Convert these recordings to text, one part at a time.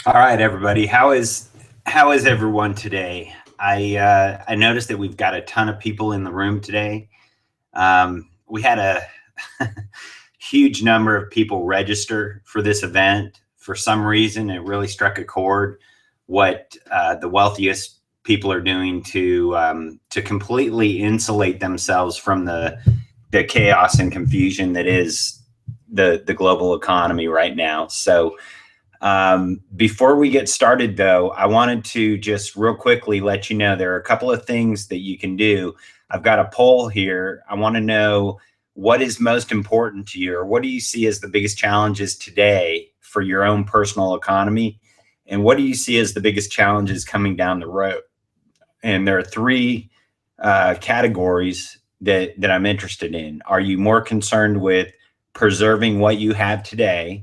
All right, everybody. How is everyone today? I noticed that we've got a ton of people in the room today. We had a huge number of people register for this event. For some reason, it really struck a chord. What the wealthiest people are doing to completely insulate themselves from the chaos and confusion that is the global economy right now. So. Before we get started, though, I wanted to just real quickly let you know there are a couple of things that you can do. I've got a poll here. I want to know what is most important to you, or what do you see as the biggest challenges today for your own personal economy, and what do you see as the biggest challenges coming down the road? And there are three categories that I'm interested in. Are you more concerned with preserving what you have today?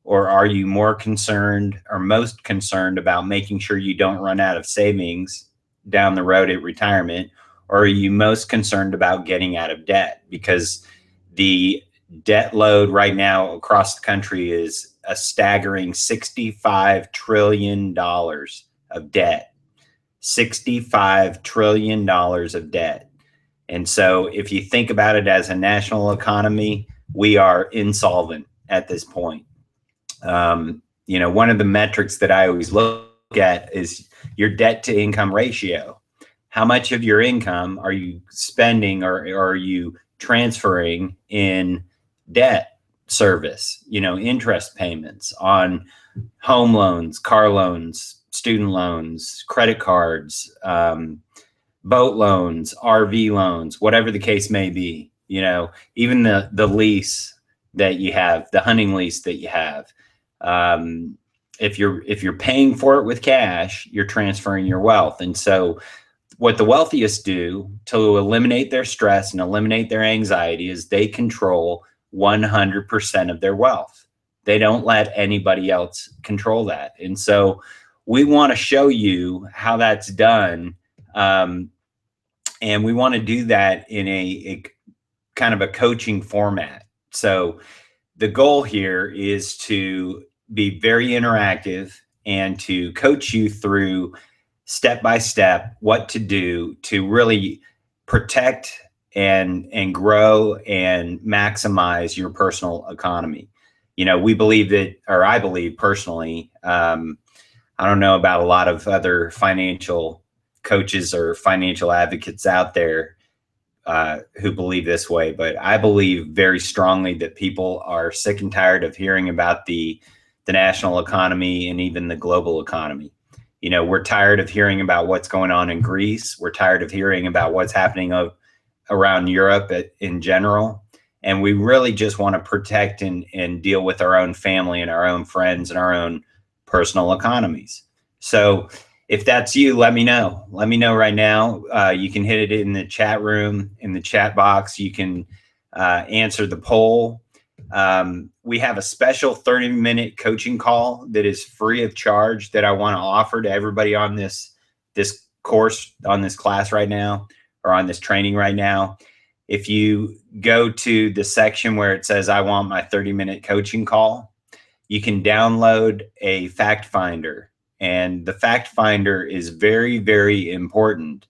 Or are you more concerned or most concerned about making sure you don't run out of savings down the road at retirement? Or are you most concerned about getting out of debt? Because the debt load right now across the country is a staggering $65 trillion of debt. $65 trillion of debt. And so if you think about it as a national economy, we are insolvent at this point. One of the metrics that I always look at is your debt to income ratio. How much of your income are you spending or are you transferring in debt service, interest payments on home loans, car loans, student loans, credit cards, boat loans, RV loans, whatever the case may be, even the lease that you have, the hunting lease that you have. If you're paying for it with cash, you're transferring your wealth. And so what the wealthiest do to eliminate their stress and eliminate their anxiety is they control 100% of their wealth. They don't let anybody else control that. And so we want to show you how that's done. And we want to do that in a kind of a coaching format. So the goal here is to be very interactive and to coach you through step by step what to do to really protect and grow and maximize your personal economy. We believe that, or I believe personally, I don't know about a lot of other financial coaches or financial advocates out there who believe this way, but I believe very strongly that people are sick and tired of hearing about the national economy and even the global economy. We're tired of hearing about what's going on in Greece. We're tired of hearing about what's happening around Europe in general. And we really just want to protect and deal with our own family and our own friends and our own personal economies. So if that's you, let me know. Let me know right now. You can hit it in the chat room, in the chat box. You can answer the poll. We have a special 30-minute coaching call that is free of charge that I want to offer to everybody on this course, on this class right now, or on this training right now. If you go to the section where it says, I want my 30-minute coaching call, you can download a fact finder. And the fact finder is very, very important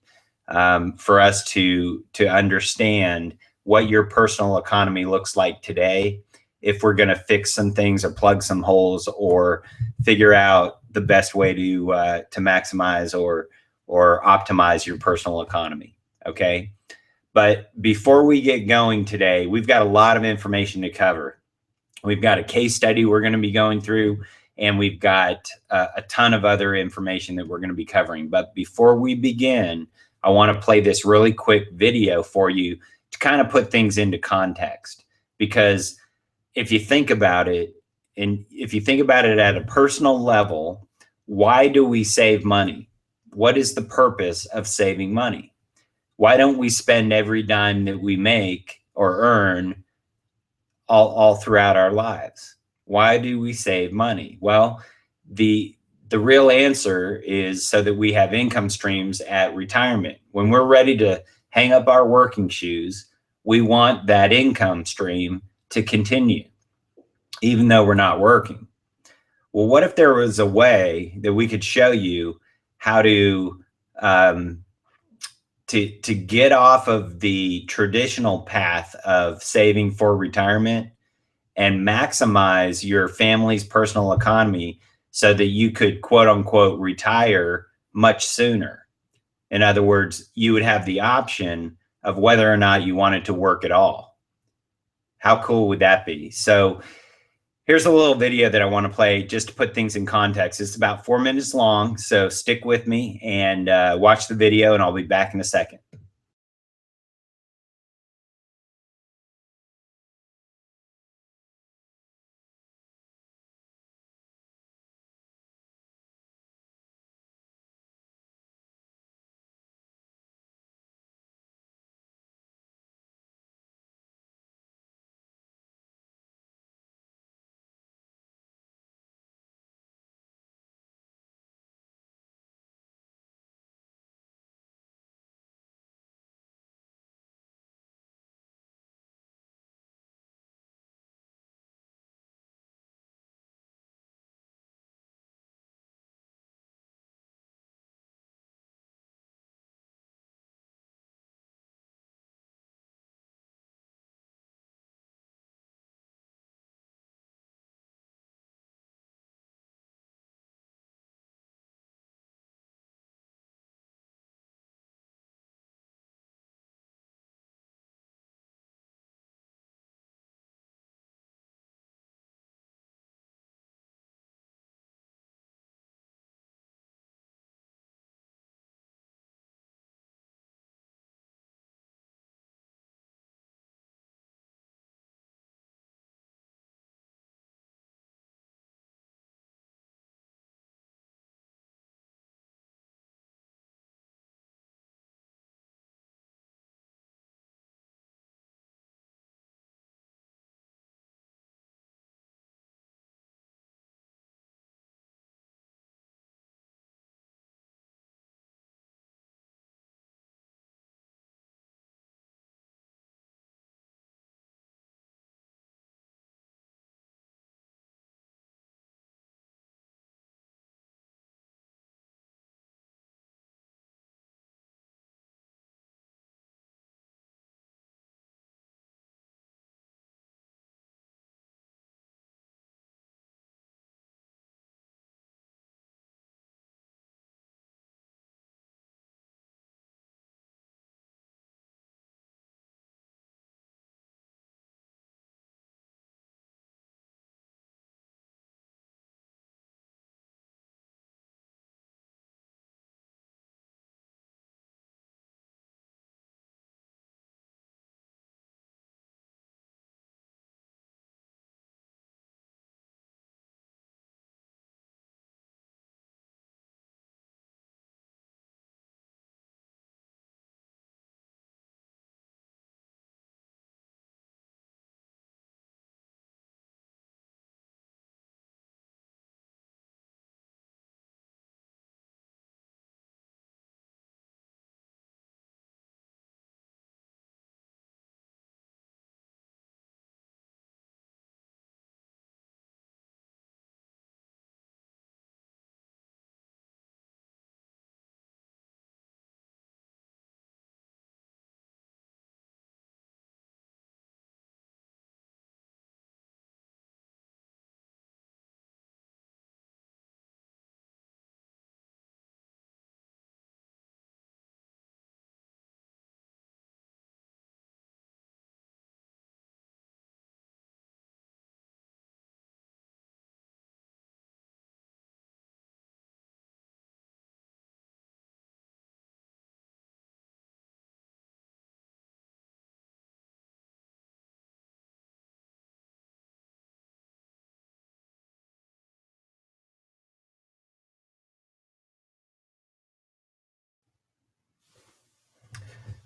for us to understand what your personal economy looks like today, if we're going to fix some things or plug some holes or figure out the best way to maximize or optimize your personal economy. Okay. But before we get going today, we've got a lot of information to cover. We've got a case study we're going to be going through, and we've got a ton of other information that we're going to be covering. But before we begin, I want to play this really quick video for you to kind of put things into context. Because if you think about it, and if you think about it at a personal level, why do we save money? What is the purpose of saving money? Why don't we spend every dime that we make or earn all throughout our lives? Why do we save money? Well, the real answer is so that we have income streams at retirement. When we're ready to hang up our working shoes, we want that income stream to continue, even though we're not working. Well, what if there was a way that we could show you how to get off of the traditional path of saving for retirement and maximize your family's personal economy so that you could, quote unquote, retire much sooner? In other words, you would have the option of whether or not you wanted to work at all. How cool would that be? So here's a little video that I want to play just to put things in context. It's about 4 minutes long, so stick with me and watch the video, and I'll be back in a second.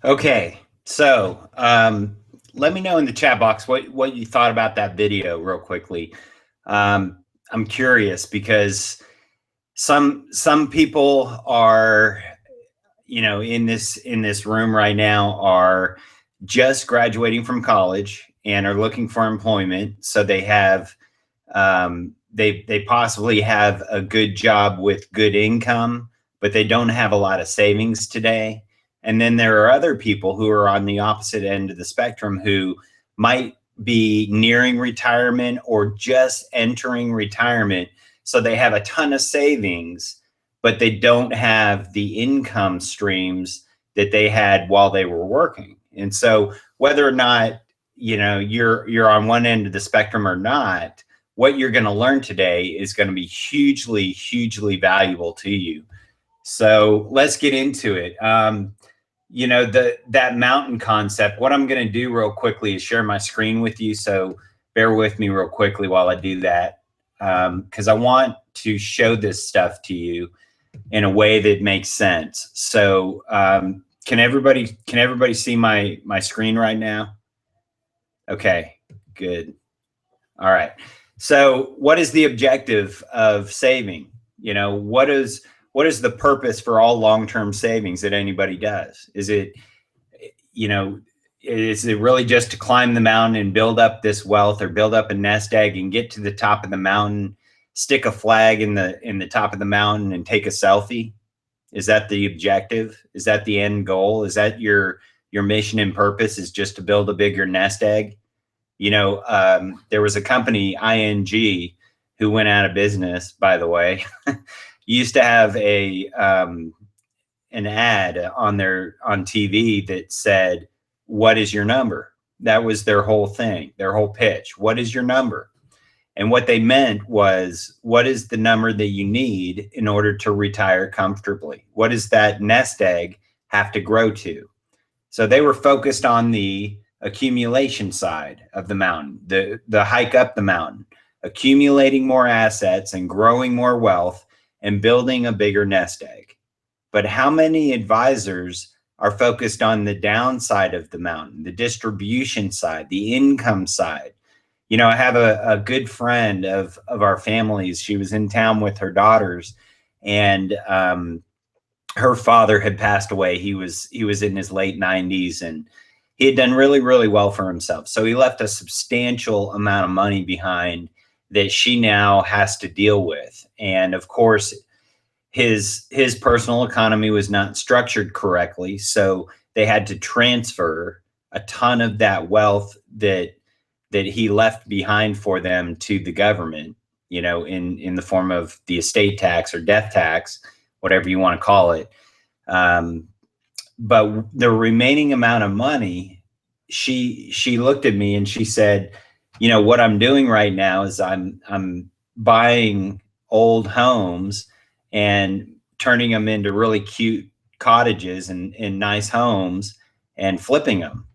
Okay, so let me know in the chat box what you thought about that video real quickly. I'm curious because some people are, in this room right now are just graduating from college and are looking for employment. So they have they possibly have a good job with good income, but they don't have a lot of savings today. And then there are other people who are on the opposite end of the spectrum who might be nearing retirement or just entering retirement. So they have a ton of savings, but they don't have the income streams that they had while they were working. And so whether or not, you're on one end of the spectrum or not, what you're going to learn today is going to be hugely, hugely valuable to you. So let's get into it. That mountain concept, what I'm going to do real quickly is share my screen with you. So bear with me real quickly while I do that. Because I want to show this stuff to you in a way that makes sense. So can everybody see my screen right now? Okay, good. All right. So what is the objective of saving? What is the purpose for all long-term savings that anybody does? Is it really just to climb the mountain and build up this wealth, or build up a nest egg and get to the top of the mountain, stick a flag in the top of the mountain and take a selfie? Is that the objective? Is that the end goal? Is that your mission and purpose, is just to build a bigger nest egg? There was a company, ING, who went out of business, by the way. Used to have an ad on TV that said, "What is your number?" That was their whole thing, their whole pitch. What is your number? And what they meant was, what is the number that you need in order to retire comfortably? What does that nest egg have to grow to? So they were focused on the accumulation side of the mountain, the hike up the mountain, accumulating more assets and growing more wealth and building a bigger nest egg. But how many advisors are focused on the downside of the mountain, the distribution side, the income side? I have a good friend of our families. She was in town with her daughters, and her father had passed away. He was in his late 90s, and he had done really, really well for himself. So he left a substantial amount of money behind that she now has to deal with. And of course, his personal economy was not structured correctly. So they had to transfer a ton of that wealth that he left behind for them to the government, in the form of the estate tax or death tax, whatever you want to call it. But the remaining amount of money, she looked at me and she said, what I'm doing right now is I'm buying old homes and turning them into really cute cottages and nice homes and flipping them.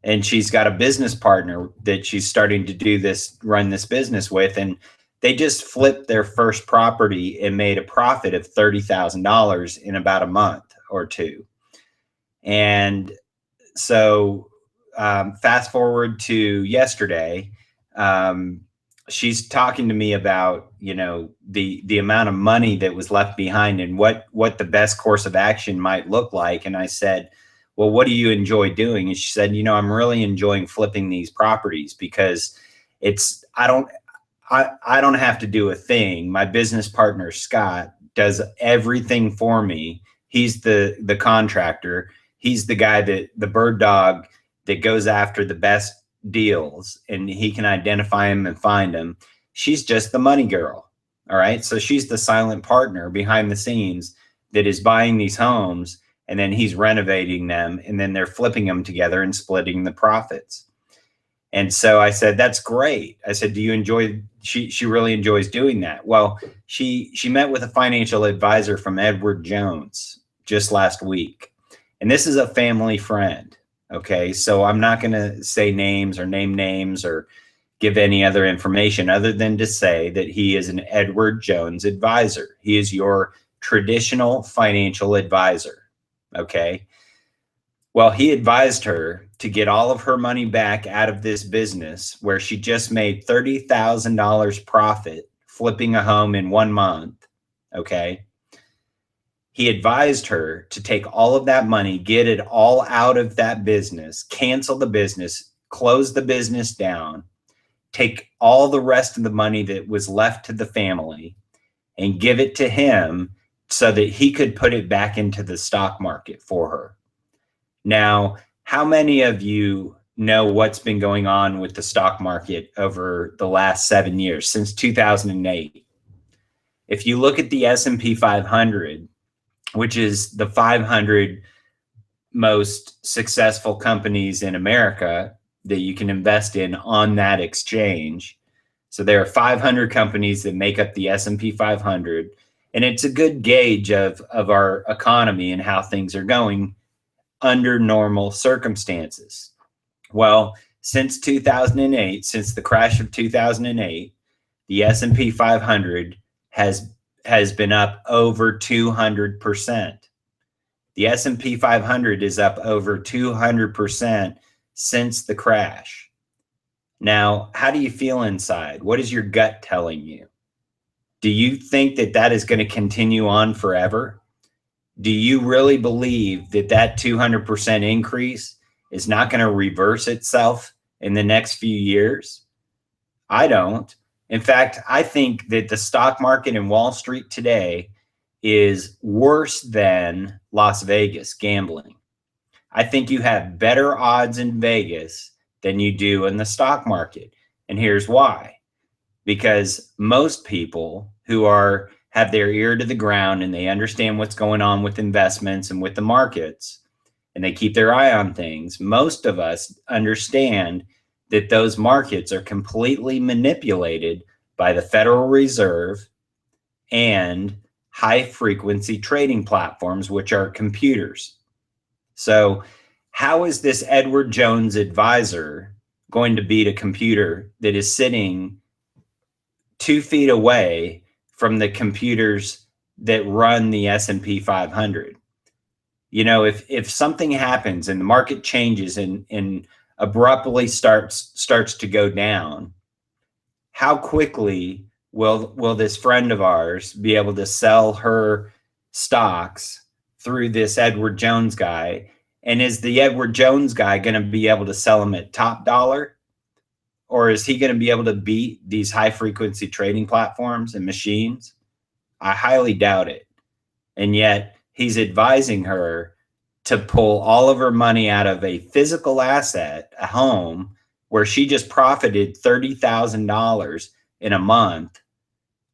And she's got a business partner that she's starting to run this business with. And they just flipped their first property and made a profit of $30,000 in about a month or two. And so fast forward to yesterday, she's talking to me about, the amount of money that was left behind and what the best course of action might look like. And I said, well, what do you enjoy doing? And she said, I'm really enjoying flipping these properties because I don't have to do a thing. My business partner, Scott, does everything for me. He's the contractor. He's the guy the bird dog that goes after the best deals, and he can identify them and find them. She's just the money girl. All right. So she's the silent partner behind the scenes that is buying these homes, and then he's renovating them, and then they're flipping them together and splitting the profits. And so I said, that's great. I said, do you enjoy, she really enjoys doing that. Well, she met with a financial advisor from Edward Jones just last week. And this is a family friend. Okay. So I'm not going to say names or name names or give any other information other than to say that he is an Edward Jones advisor. He is your traditional financial advisor. Okay. Well, he advised her to get all of her money back out of this business where she just made $30,000 profit flipping a home in 1 month. Okay. He advised her to take all of that money, get it all out of that business, cancel the business, close the business down, take all the rest of the money that was left to the family and give it to him so that he could put it back into the stock market for her. Now, how many of you know what's been going on with the stock market over the last 7 years, since 2008? If you look at the S&P 500, which is the 500 most successful companies in America that you can invest in on that exchange. So there are 500 companies that make up the S&P 500, and it's a good gauge of our economy and how things are going under normal circumstances. Well, since 2008, since the crash of 2008, the S&P 500 has been up over 200%. The S&P 500 is up over 200% since the crash. Now, how do you feel inside? What is your gut telling you? Do you think that that is going to continue on forever? Do you really believe that that 200% increase is not going to reverse itself in the next few years? I don't. In fact, I think that the stock market in Wall Street today is worse than Las Vegas gambling. I think you have better odds in Vegas than you do in the stock market. And here's why. Because most people who have their ear to the ground and they understand what's going on with investments and with the markets, and they keep their eye on things, most of us understand that those markets are completely manipulated by the Federal Reserve and high frequency trading platforms, which are computers. So how is this Edward Jones advisor going to beat a computer that is sitting 2 feet away from the computers that run the S&P 500? You know, if something happens and the market changes and abruptly starts to go down, how quickly will this friend of ours be able to sell her stocks through this Edward Jones guy? And is the Edward Jones guy going to be able to sell them at top dollar? Or is he going to be able to beat these high frequency trading platforms and machines? I highly doubt it. And yet he's advising her to pull all of her money out of a physical asset, a home, where she just profited $30,000 in a month,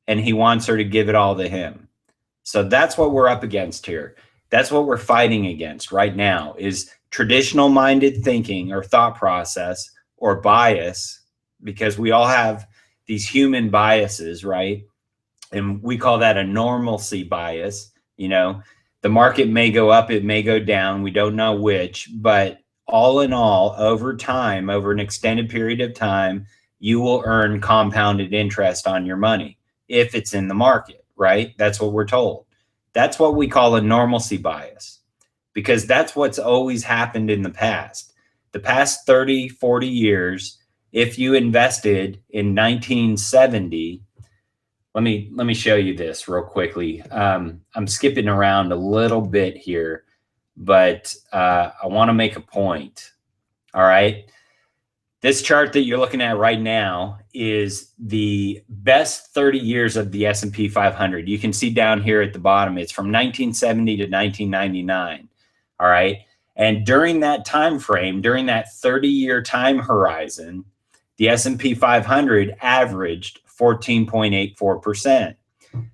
and he wants her to give it all to him. So that's what we're up against here. That's what we're fighting against right now, is traditional minded thinking or thought process or bias, because we all have these human biases, right? And we call that a normalcy bias. You know, the market may go up, it may go down, we don't know which, but all in all, over time, over an extended period of time, you will earn compounded interest on your money if it's in the market, right? That's what we're told. That's what we call a normalcy bias, because that's what's always happened in the past. The past 30, 40 years, if you invested in 1970, let me show you this real quickly. I'm skipping around a little bit here, but I want to make a point. All right. This chart that you're looking at right now is the best 30 years of the S&P 500. You can see down here at the bottom, it's from 1970 to 1999. All right. And during that time frame, during that 30-year time horizon, the S&P 500 averaged 14.84%.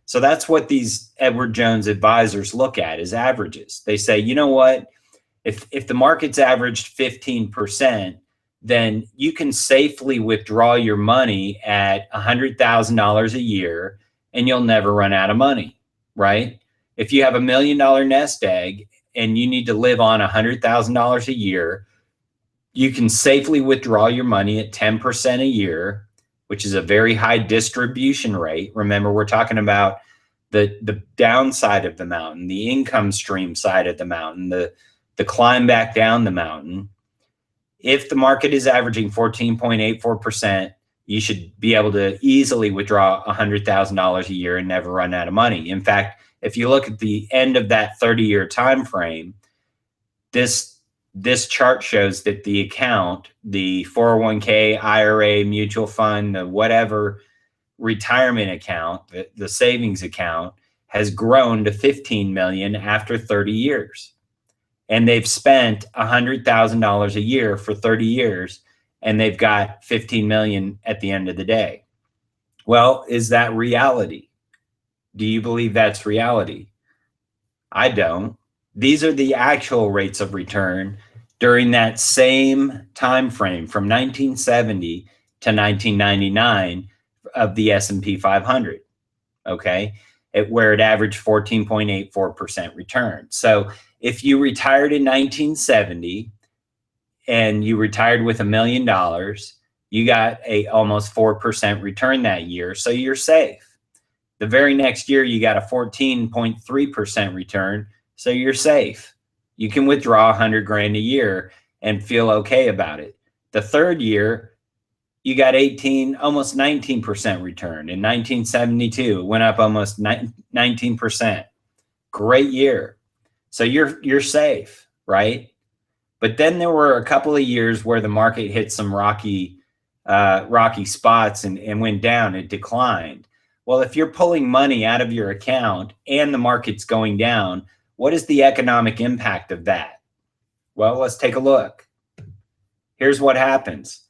So that's what these Edward Jones advisors look at, is averages. They say, you know what, if the market's averaged 15%, then you can safely withdraw your money at $100,000 a year and you'll never run out of money, right? If you have $1 million nest egg and you need to live on $100,000 a year, you can safely withdraw your money at 10% a year, which is a very high distribution rate. Remember, we're talking about the downside of the mountain, the income stream side of the mountain, the climb back down the mountain. If the market is averaging 14.84%, you should be able to easily withdraw $100,000 a year and never run out of money. In fact, if you look at the end of that 30-year time frame, this this chart shows that the account, the 401k, IRA, mutual fund, the whatever retirement account, the savings account, has grown to 15 million after 30 years. And they've spent $100,000 a year for 30 years, and they've got 15 million at the end of the day. Well, is that reality? Do you believe that's reality? I don't. These are the actual rates of return during that same time frame from 1970 to 1999 of the S&P 500. Okay, where it averaged 14.84% return. So if you retired in 1970 and you retired with $1 million, you got a almost 4% return that year. So you're safe. The very next year, you got a 14.3% return. So you're safe. You can withdraw 100 grand a year and feel okay about it. The third year, you got almost 19% return. In 1972, it went up almost 19%. Great year. So you're safe, right? But then there were a couple of years where the market hit some rocky spots and went down. It declined. Well, if you're pulling money out of your account and the market's going down, what is the economic impact of that? Well, let's take a look. Here's what happens.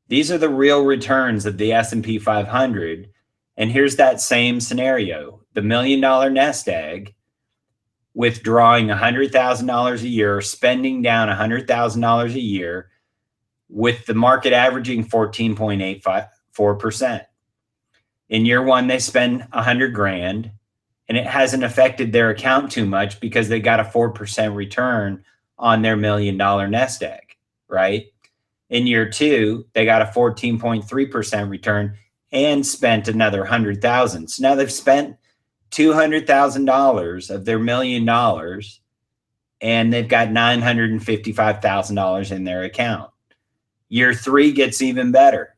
These are the real returns of the S&P 500. And here's that same scenario. The $1 million nest egg, withdrawing $100,000 a year, spending down $100,000 a year, with the market averaging 14.84%. In year one, they spend 100 grand, and it hasn't affected their account too much because they got a 4% return on their $1 million nest egg, right? In year two, they got a 14.3% return and spent another 100,000. So now they've spent $200,000 of their $1 million, and they've got $955,000 in their account. Year three gets even better.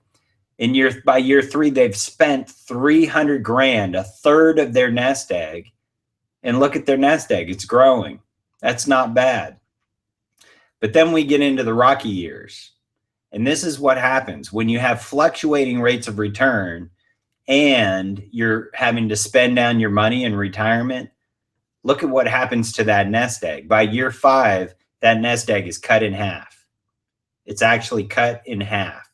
By year three, they've spent 300 grand, a third of their nest egg. And look at their nest egg, it's growing. That's not bad. But then we get into the rocky years. And this is what happens when you have fluctuating rates of return and you're having to spend down your money in retirement. Look at what happens to that nest egg. By year five, that nest egg is cut in half. It's actually cut in half.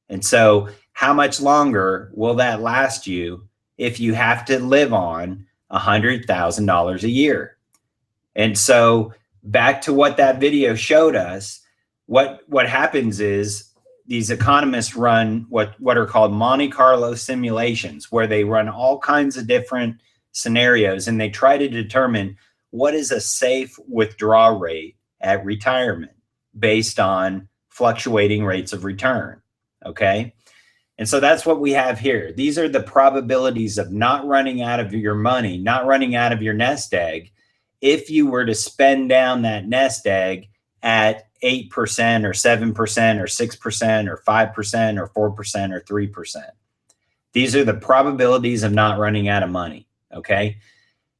And so how much longer will that last you if you have to live on $100,000 a year? And so back to what that video showed us, what happens is these economists run what are called Monte Carlo simulations, where they run all kinds of different scenarios and they try to determine what is a safe withdrawal rate at retirement based on fluctuating rates of return. Okay. And so that's what we have here. These are the probabilities of not running out of your money, not running out of your nest egg, if you were to spend down that nest egg at 8% or 7% or 6% or 5% or 4% or 3%. These are the probabilities of not running out of money. Okay.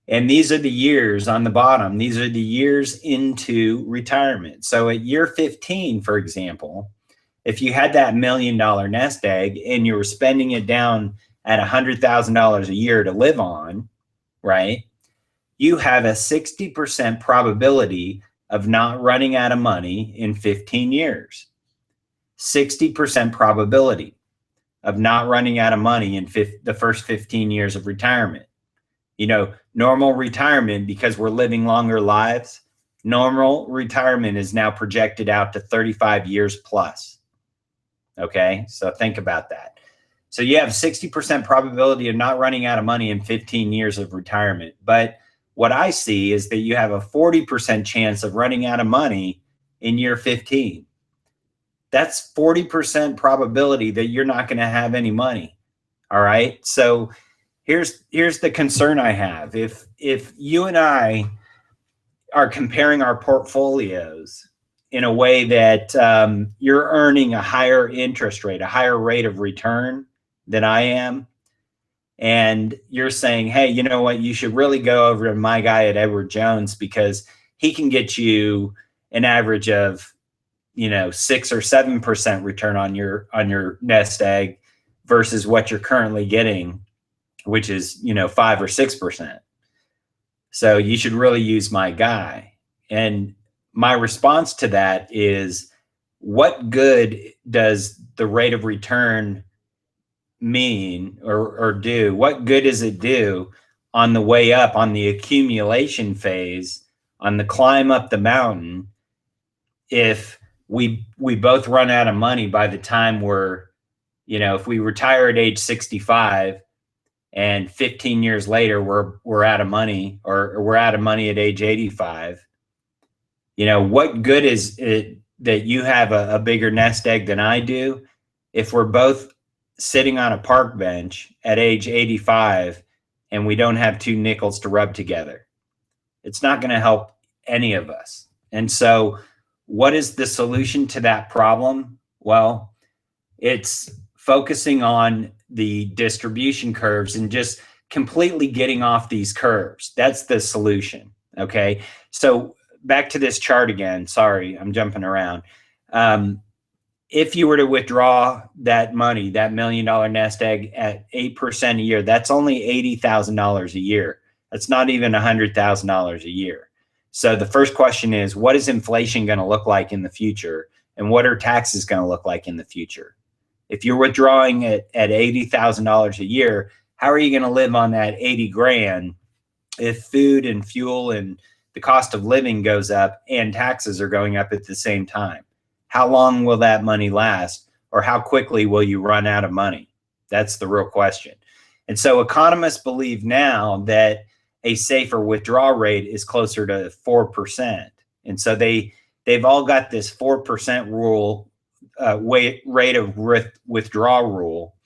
And these are the years on the bottom. These are the years into retirement. So at year 15, for example, if you had that $1 million nest egg and you were spending it down at $100,000 a year to live on, right? You have a 60% probability of not running out of money in 15 years. 60% probability of not running out of money in the first 15 years of retirement. You know, normal retirement, because we're living longer lives, normal retirement is now projected out to 35 years plus. Okay, so think about that. So you have 60% probability of not running out of money in 15 years of retirement. But what I see is that you have a 40% chance of running out of money in year 15. That's 40% probability that you're not going to have any money. All right. So here's the concern I have. If you and I are comparing our portfolios in a way that you're earning a higher interest rate, a higher rate of return than I am, and you're saying, hey, you know what, you should really go over to my guy at Edward Jones because he can get you an average of, 6 or 7% return on your nest egg versus what you're currently getting, which is 5 or 6%. So you should really use my guy. And my response to that is, what good does the rate of return mean or do? What good does it do on the way up, on the accumulation phase, on the climb up the mountain, if we both run out of money by the time we're, if we retire at age 65 and 15 years later we're out of money, or we're out of money at age 85, what good is it that you have a bigger nest egg than I do if we're both sitting on a park bench at age 85 and we don't have 2 nickels to rub together? It's not going to help any of us. And so what is the solution to that problem? Well, it's focusing on the distribution curves and just completely getting off these curves. That's the solution. Okay. So back to this chart again. Sorry, I'm jumping around. If you were to withdraw that money, that $1 million nest egg at 8% a year, that's only $80,000 a year. That's not even $100,000 a year. So the first question is, what is inflation going to look like in the future? And what are taxes going to look like in the future? If you're withdrawing it at $80,000 a year, how are you going to live on that 80 grand if food and fuel and the cost of living goes up and taxes are going up at the same time? How long will that money last, or how quickly will you run out of money? That's the real question. And so economists believe now that a safer withdrawal rate is closer to 4%. And so they've all got this 4% rule, rate of withdrawal rule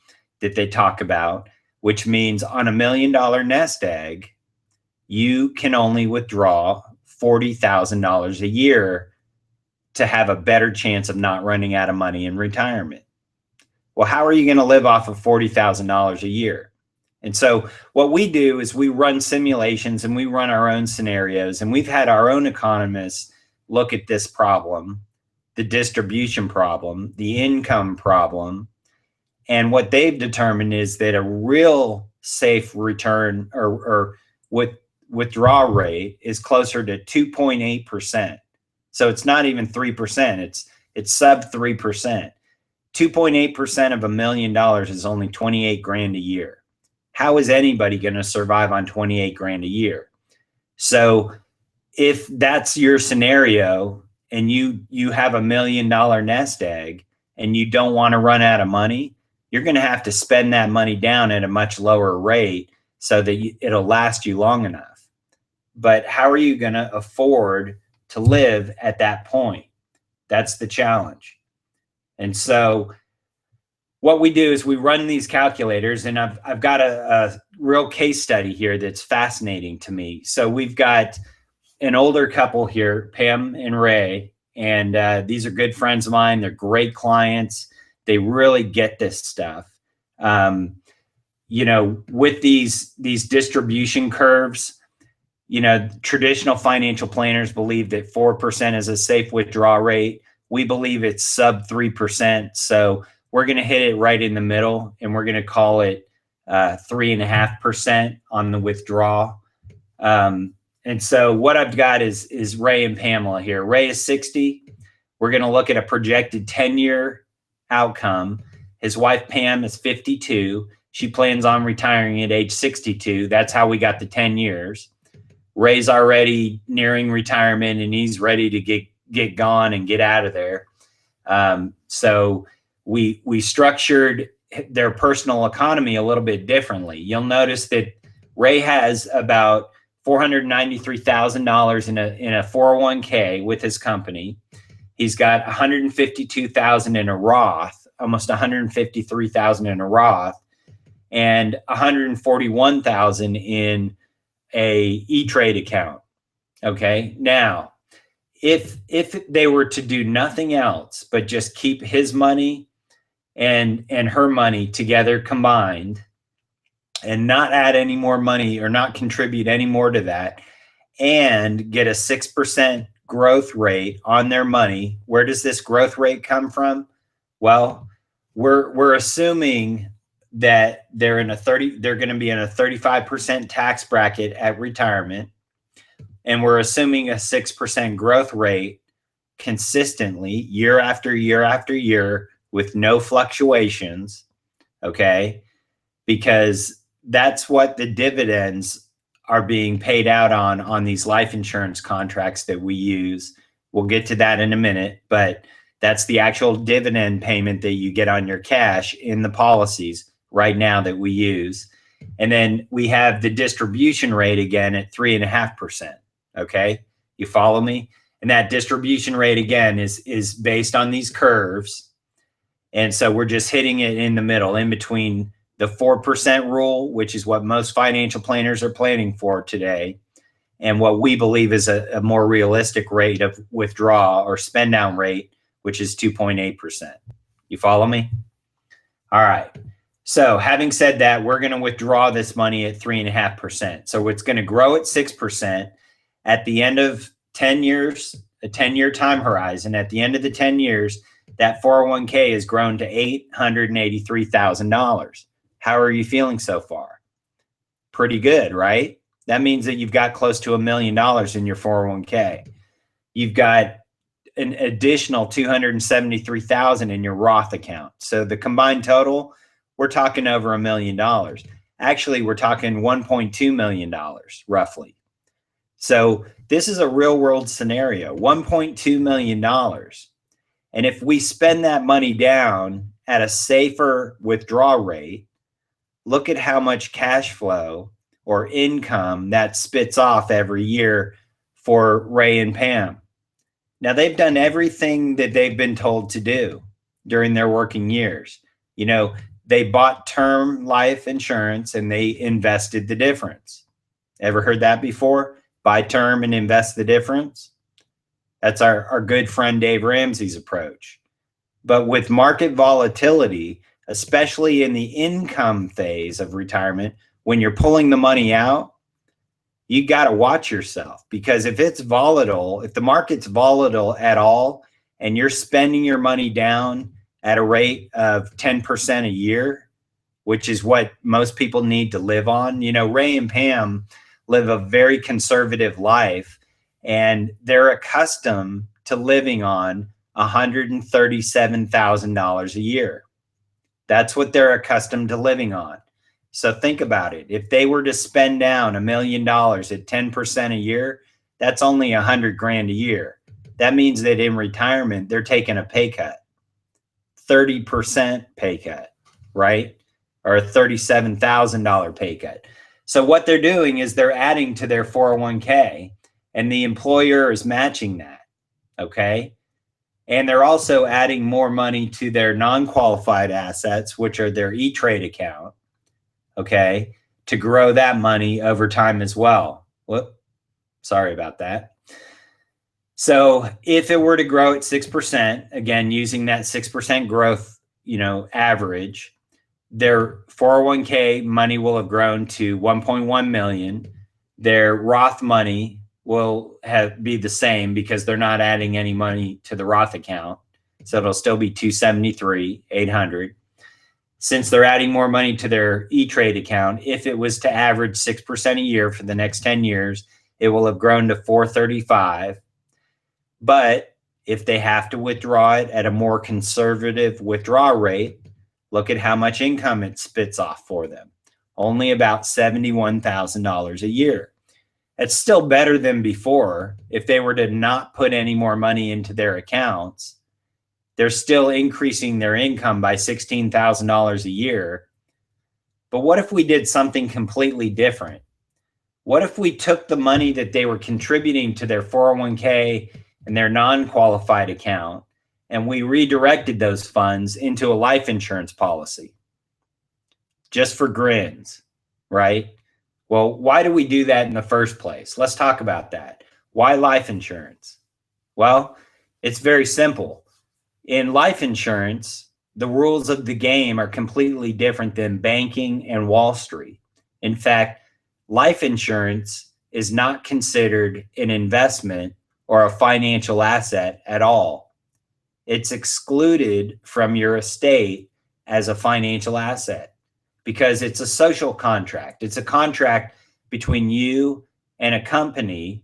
that they talk about, which means on $1 million nest egg, you can only withdraw $40,000 a year to have a better chance of not running out of money in retirement. Well, how are you going to live off of $40,000 a year? And so what we do is we run simulations and we run our own scenarios, and we've had our own economists look at this problem, the distribution problem, the income problem. And what they've determined is that a real safe return or withdrawal rate is closer to 2.8%. So it's not even 3%. It's sub 3%. 2.8% of $1 million is only 28 grand a year. How is anybody going to survive on 28 grand a year? So if that's your scenario and you have $1 million nest egg and you don't want to run out of money, you're going to have to spend that money down at a much lower rate so that it'll last you long enough. But how are you going to afford to live at that point? That's the challenge. And so what we do is we run these calculators, and I've got a real case study here that's fascinating to me. So we've got an older couple here, Pam and Ray, and these are good friends of mine. They're great clients. They really get this stuff. With these distribution curves, traditional financial planners believe that 4% is a safe withdrawal rate. We believe it's sub 3%. So we're going to hit it right in the middle, and we're going to call it 3.5% on the withdrawal. And so what I've got is Ray and Pamela here. Ray is 60. We're going to look at a projected 10-year outcome. His wife, Pam, is 52. She plans on retiring at age 62. That's how we got the 10 years. Ray's already nearing retirement, and he's ready to get gone and get out of there. So we structured their personal economy a little bit differently. You'll notice that Ray has about $493,000 in a 401k with his company. He's got $152,000 in a Roth, almost $153,000 in a Roth, and $141,000 in a E-Trade account. Okay. Now, if they were to do nothing else but just keep his money and her money together combined and not add any more money or not contribute any more to that, and get a 6% growth rate on their money. Where does this growth rate come from? Well, we're assuming that they're going to be in a 35% tax bracket at retirement, and we're assuming a 6% growth rate consistently year after year after year with no fluctuations. Okay, because that's what the dividends are being paid out on these life insurance contracts that we use. We'll get to that in a minute, but that's the actual dividend payment that you get on your cash in the policies right now that we use. And then we have the distribution rate again at 3.5%. Okay, you follow me? And that distribution rate again is based on these curves. And so we're just hitting it in the middle, in between the 4% rule, which is what most financial planners are planning for today, and what we believe is a more realistic rate of withdrawal or spend down rate, which is 2.8%. You follow me? All right. So having said that, we're going to withdraw this money at 3.5%. So it's going to grow at 6% at the end of 10 years, a 10-year time horizon. At the end of the 10 years, that 401k has grown to $883,000. How are you feeling so far? Pretty good, right? That means that you've got close to $1 million in your 401k. You've got an additional $273,000 in your Roth account. So the combined total, we're talking over $1 million. Actually, we're talking $1.2 million roughly. So this is a real world scenario, $1.2 million. And if we spend that money down at a safer withdrawal rate, look at how much cash flow or income that spits off every year for Ray and Pam. Now, they've done everything that they've been told to do during their working years. You know, they bought term life insurance and they invested the difference. Ever heard that before? Buy term and invest the difference? That's our good friend Dave Ramsey's approach. But with market volatility, especially in the income phase of retirement, when you're pulling the money out, you got to watch yourself, because if it's volatile, if the market's volatile at all, and you're spending your money down at a rate of 10% a year, which is what most people need to live on. You know, Ray and Pam live a very conservative life, and they're accustomed to living on $137,000 a year. That's what they're accustomed to living on. So think about it. If they were to spend down $1 million at 10% a year, that's only $100,000 a year. That means that in retirement, they're taking a pay cut, 30% pay cut, right? Or a $37,000 pay cut. So what they're doing is they're adding to their 401k, and the employer is matching that, okay? And they're also adding more money to their non-qualified assets, which are their E-Trade account, okay, to grow that money over time as well. Whoop, sorry about that. So if it were to grow at 6%, again, using that 6% growth, you know, average, their 401k money will have grown to 1.1 million. Their Roth money will be the same because they're not adding any money to the Roth account. So it'll still be 273,800. Since they're adding more money to their E-Trade account, if it was to average 6% a year for the next 10 years, it will have grown to 435. But if they have to withdraw it at a more conservative withdrawal rate, look at how much income it spits off for them. Only about $71,000 a year. It's still better than before. If they were to not put any more money into their accounts, they're still increasing their income by $16,000 a year. But what if we did something completely different? What if we took the money that they were contributing to their 401k and their non-qualified account, and we redirected those funds into a life insurance policy? Just for grins, right? Well, why do we do that in the first place? Let's talk about that. Why life insurance? Well, it's very simple. In life insurance, the rules of the game are completely different than banking and Wall Street. In fact, life insurance is not considered an investment or a financial asset at all. It's excluded from your estate as a financial asset because it's a social contract. It's a contract between you and a company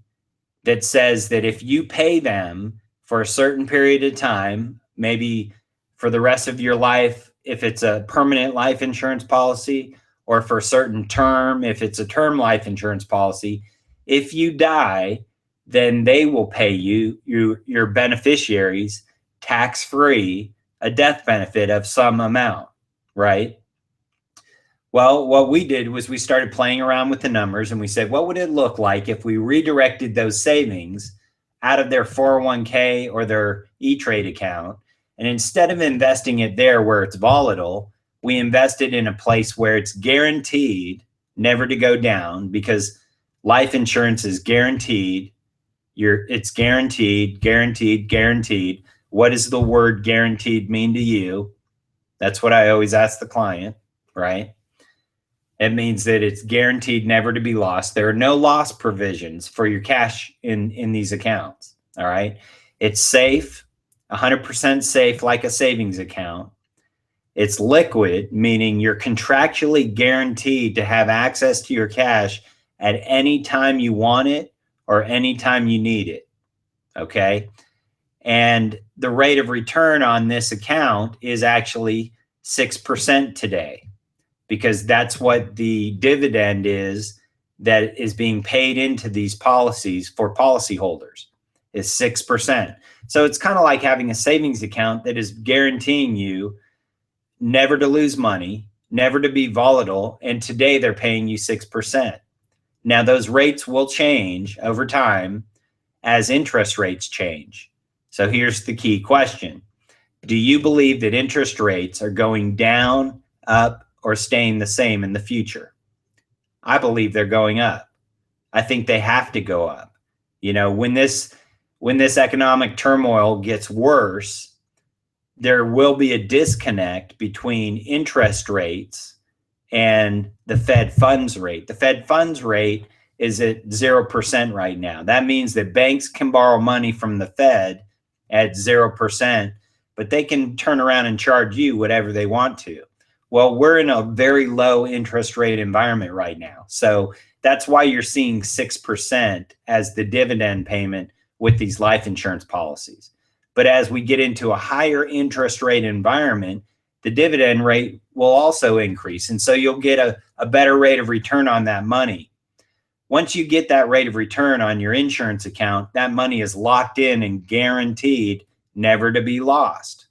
that says that if you pay them for a certain period of time, maybe for the rest of your life, if it's a permanent life insurance policy, or for a certain term, if it's a term life insurance policy, if you die, then they will pay you, your beneficiaries, tax-free, a death benefit of some amount, right? Well, what we did was we started playing around with the numbers and we said, what would it look like if we redirected those savings out of their 401k or their E-Trade account? And instead of investing it there where it's volatile, we invested in a place where it's guaranteed never to go down, because life insurance is guaranteed. It's guaranteed, guaranteed, guaranteed. What does the word guaranteed mean to you? That's what I always ask the client, right? It means that it's guaranteed never to be lost. There are no loss provisions for your cash in these accounts, all right? It's safe, 100% safe, like a savings account. It's liquid, meaning you're contractually guaranteed to have access to your cash at any time you want it or any time you need it, okay? And the rate of return on this account is actually 6% today, because that's what the dividend is that is being paid into these policies for policyholders, is 6%. So it's kind of like having a savings account that is guaranteeing you never to lose money, never to be volatile, and today they're paying you 6%. Now, those rates will change over time as interest rates change. So here's the key question. Do you believe that interest rates are going down, up, or staying the same in the future? I believe they're going up. I think they have to go up. You know, when this economic turmoil gets worse, there will be a disconnect between interest rates and the Fed funds rate. The Fed funds rate is at 0% right now. That means that banks can borrow money from the Fed at 0%, but they can turn around and charge you whatever they want to. Well, we're in a very low interest rate environment right now. So that's why you're seeing 6% as the dividend payment with these life insurance policies. But as we get into a higher interest rate environment, the dividend rate will also increase. And so you'll get a better rate of return on that money. Once you get that rate of return on your insurance account, that money is locked in and guaranteed never to be lost.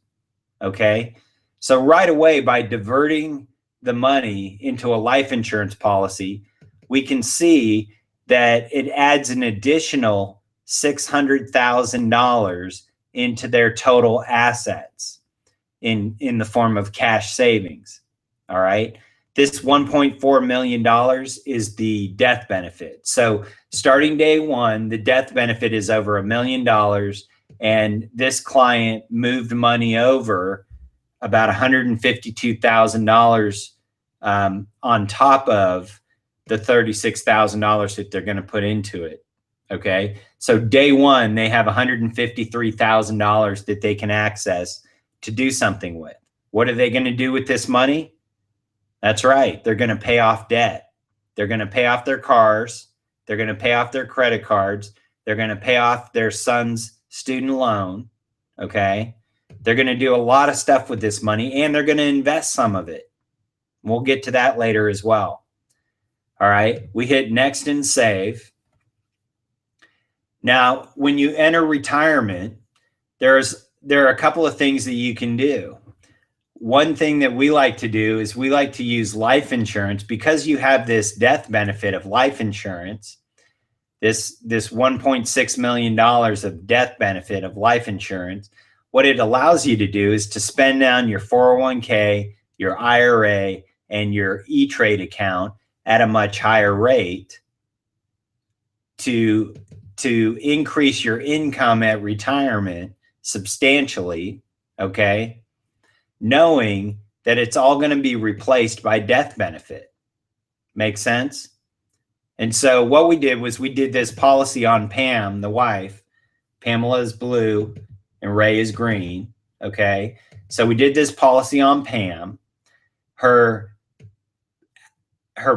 Okay? So right away, by diverting the money into a life insurance policy, we can see that it adds an additional $600,000 into their total assets in the form of cash savings. All right. This $1.4 million is the death benefit. So starting day one, the death benefit is over $1 million. And this client moved money over about $152,000 on top of the $36,000 that they're going to put into it. Okay. So day one, they have $153,000 that they can access to do something with. What are they going to do with this money? That's right. They're going to pay off debt. They're going to pay off their cars. They're going to pay off their credit cards. They're going to pay off their son's student loan. Okay. They're going to do a lot of stuff with this money, and they're going to invest some of it. We'll get to that later as well. All right. We hit next and save. Now, when you enter retirement, there are a couple of things that you can do. One thing that we like to do is we like to use life insurance, because you have this death benefit of life insurance, this $1.6 million of death benefit of life insurance. What it allows you to do is to spend down your 401k, your IRA, and your E-Trade account at a much higher rate to increase your income at retirement substantially, okay? Knowing that it's all going to be replaced by death benefit. Make sense? And so what we did was we did this policy on Pam, the wife, Pamela is blue, and Ray is green. Okay. So we did this policy on Pam. Her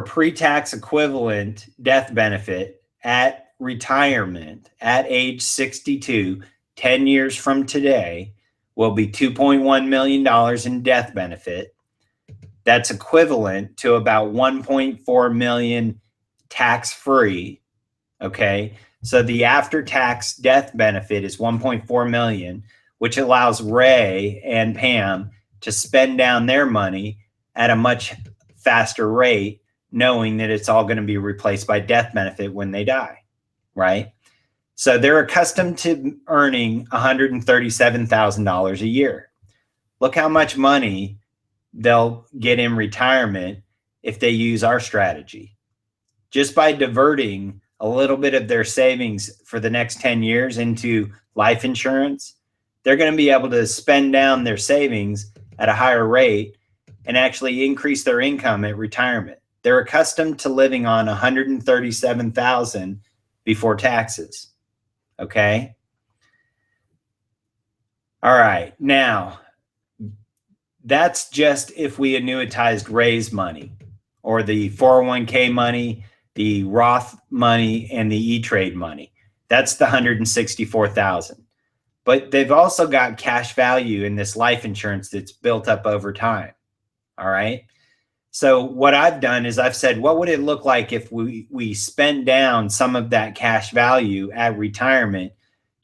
pre-tax equivalent death benefit at retirement at age 62, 10 years from today, will be $2.1 million in death benefit. That's equivalent to about 1.4 million tax-free. Okay. So the after-tax death benefit is 1.4 million, which allows Ray and Pam to spend down their money at a much faster rate, knowing that it's all going to be replaced by death benefit when they die, right? So they're accustomed to earning $137,000 a year. Look how much money they'll get in retirement if they use our strategy. Just by diverting a little bit of their savings for the next 10 years into life insurance, they're going to be able to spend down their savings at a higher rate and actually increase their income at retirement. They're accustomed to living on $137,000 before taxes. Okay. All right. Now, that's just if we annuitized Ray's money or the 401k money, the Roth money, and the E-Trade money. That's the $164,000. But they've also got cash value in this life insurance that's built up over time. All right. So what I've done is I've said, what would it look like if we spend down some of that cash value at retirement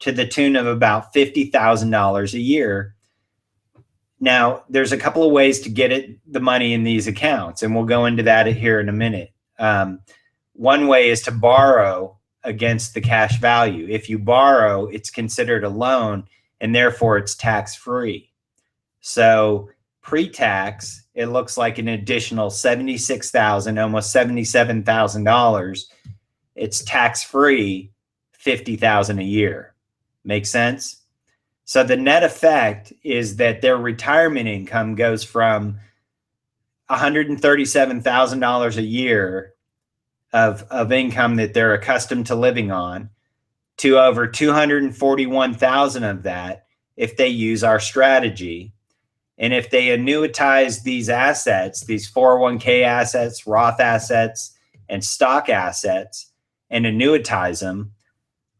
to the tune of about $50,000 a year? Now, there's a couple of ways to get the money in these accounts, and we'll go into that here in a minute. One way is to borrow against the cash value. If you borrow, it's considered a loan, and therefore it's tax-free. So pre-tax, it looks like an additional $76,000, almost $77,000. It's tax-free, $50,000 a year. Make sense? So the net effect is that their retirement income goes from $137,000 a year of income that they're accustomed to living on to over $241,000 of that if they use our strategy. And if they annuitize these assets, these 401k assets, Roth assets, and stock assets, and annuitize them,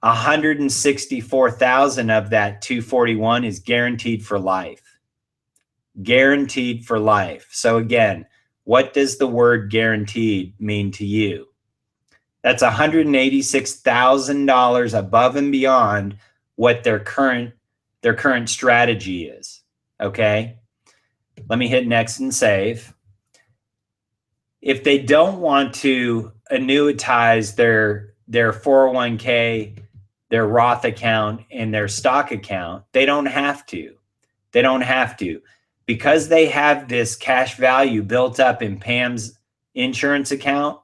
164,000 of that 241 is guaranteed for life. Guaranteed for life. So again, what does the word guaranteed mean to you? That's $186,000 above and beyond what their current strategy is. Okay. Let me hit next and save. If they don't want to annuitize their 401k, their Roth account, and their stock account, they don't have to. They don't have to. Because they have this cash value built up in Pam's insurance account,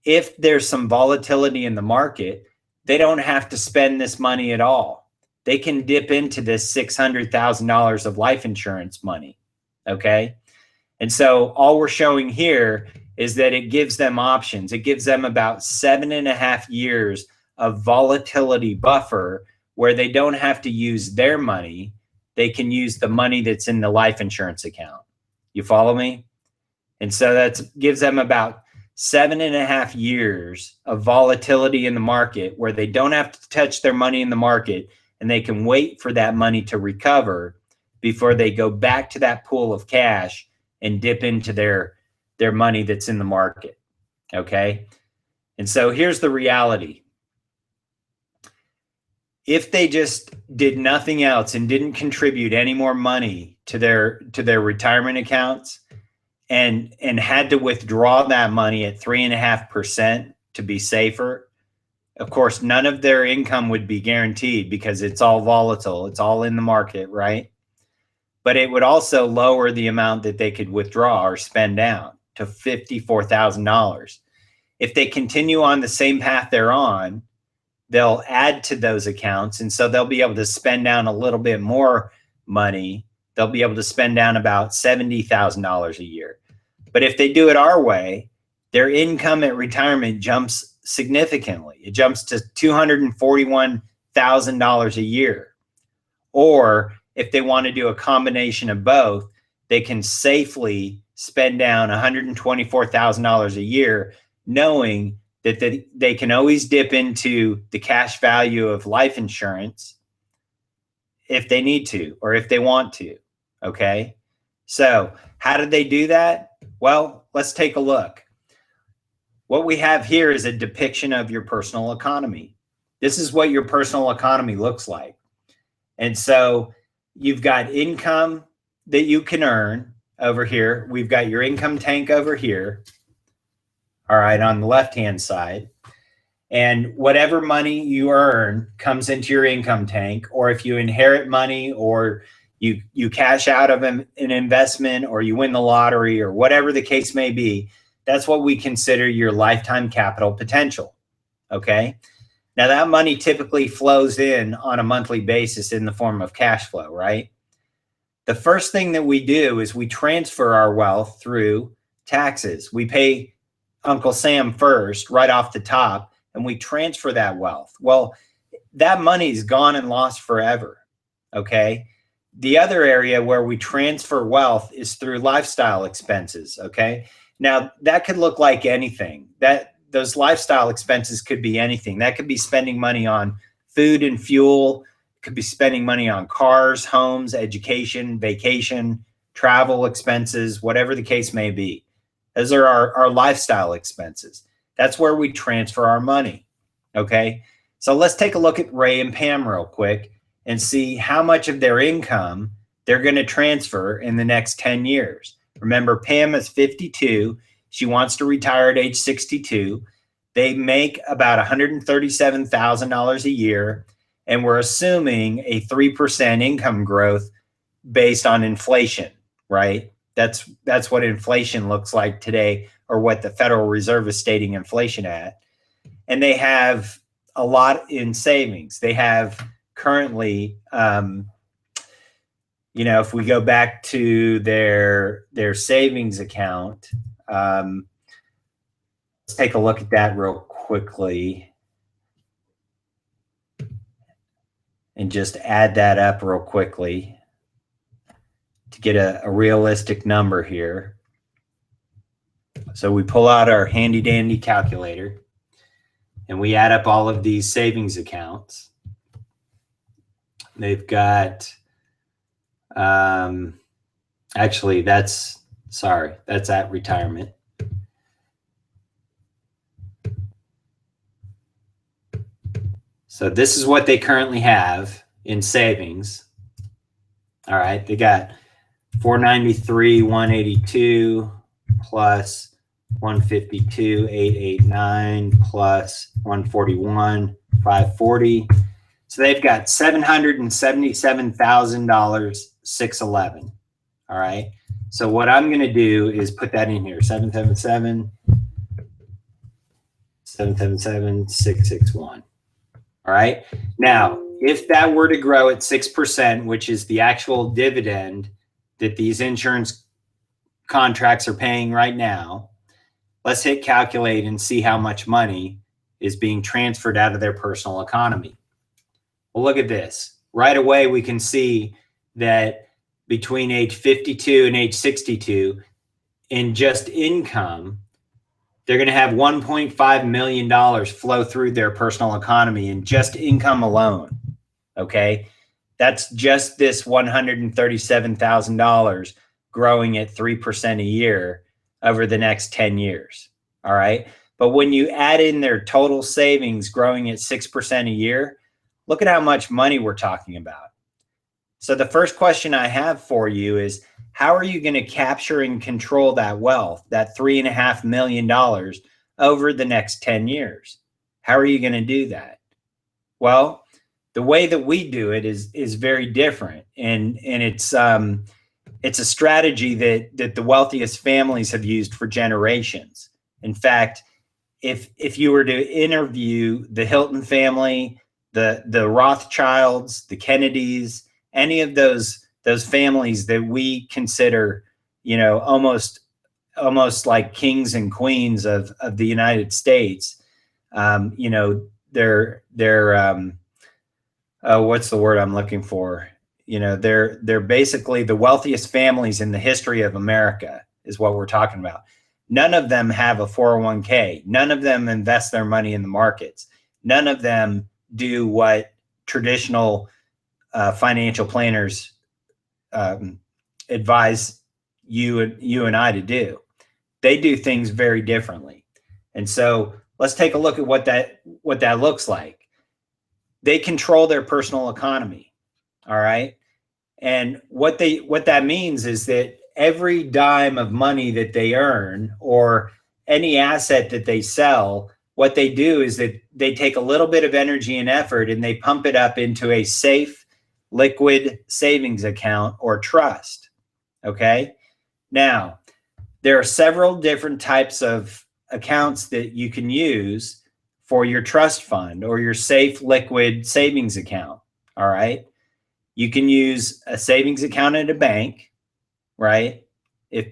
if there's some volatility in the market, they don't have to spend this money at all. They can dip into this $600,000 of life insurance money. Okay. And so all we're showing here is that it gives them options. It gives them about 7.5 years of volatility buffer where they don't have to use their money. They can use the money that's in the life insurance account. You follow me? And so that gives them about 7.5 years of volatility in the market where they don't have to touch their money in the market, and they can wait for that money to recover before they go back to that pool of cash and dip into their money that's in the market. Okay. And so here's the reality. If they just did nothing else and didn't contribute any more money to their retirement accounts and had to withdraw that money at 3.5% to be safer, of course, none of their income would be guaranteed because it's all volatile. It's all in the market, right? But it would also lower the amount that they could withdraw or spend down to $54,000. If they continue on the same path they're on, they'll add to those accounts. And so they'll be able to spend down a little bit more money. They'll be able to spend down about $70,000 a year. But if they do it our way, their income at retirement jumps significantly. It jumps to $241,000 $124,000 a year. Or if they want to do a combination of both, they can safely spend down $124,000 a year, knowing that they can always dip into the cash value of life insurance if they need to or if they want to. Okay. So how did they do that? Well, let's take a look. What we have here is a depiction of your personal economy. This is what your personal economy looks like. And so you've got income that you can earn over here. We've got your income tank over here. All right, on the left-hand side. And whatever money you earn comes into your income tank, or if you inherit money or you cash out of an investment or you win the lottery or whatever the case may be, that's what we consider your lifetime capital potential, okay? Now that money typically flows in on a monthly basis in the form of cash flow, right? The first thing that we do is we transfer our wealth through taxes. We pay Uncle Sam first, right off the top, and we transfer that wealth. Well, that money's gone and lost forever, okay? The other area where we transfer wealth is through lifestyle expenses, okay? Now, that could look like anything. Those lifestyle expenses could be anything. That could be spending money on food and fuel. It could be spending money on cars, homes, education, vacation, travel expenses, whatever the case may be. Those are our lifestyle expenses. That's where we transfer our money, okay? So let's take a look at Ray and Pam real quick and see how much of their income they're going to transfer in the next 10 years. Remember, Pam is 52. She wants to retire at age 62. They make about $137,000 a year, and we're assuming a 3% income growth based on inflation, right? That's what inflation looks like today, or what the Federal Reserve is stating inflation at. And they have a lot in savings. They have currently, if we go back to their savings account, let's take a look at that real quickly and just add that up real quickly to get a realistic number here. So we pull out our handy dandy calculator and we add up all of these savings accounts. They've got, actually that's at retirement. So this is what they currently have in savings. All right, they got 493, 182 plus 152, 889 plus 141, 540. So they've got $777,000, 611. All right. So what I'm going to do is put that in here, 777, 661. All right. Now, if that were to grow at 6%, which is the actual dividend that these insurance contracts are paying right now, let's hit calculate and see how much money is being transferred out of their personal economy. Well, look at this. Right away, we can see that between age 52 and age 62, in just income, they're going to have $1.5 million flow through their personal economy in just income alone. Okay. That's just this $137,000 growing at 3% a year over the next 10 years. All right. But when you add in their total savings growing at 6% a year, look at how much money we're talking about. So the first question I have for you is, how are you going to capture and control that wealth, that $3.5 million over the next 10 years? How are you going to do that? Well, the way that we do it is very different. And it's a strategy that the wealthiest families have used for generations. In fact, if you were to interview the Hilton family, the Rothschilds, the Kennedys, any of those families that we consider, almost like kings and queens of the United States, their what's the word I'm looking for? You know, they're basically the wealthiest families in the history of America is what we're talking about. None of them have a 401k. None of them invest their money in the markets. None of them do what traditional financial planners advise you and I to do. They do things very differently. And so let's take a look at what that looks like. They control their personal economy. All right. And what that means is that every dime of money that they earn or any asset that they sell, what they do is that they take a little bit of energy and effort and they pump it up into a safe, liquid savings account or trust. Okay. Now, there are several different types of accounts that you can use for your trust fund or your safe liquid savings account. All right. You can use a savings account at a bank, right?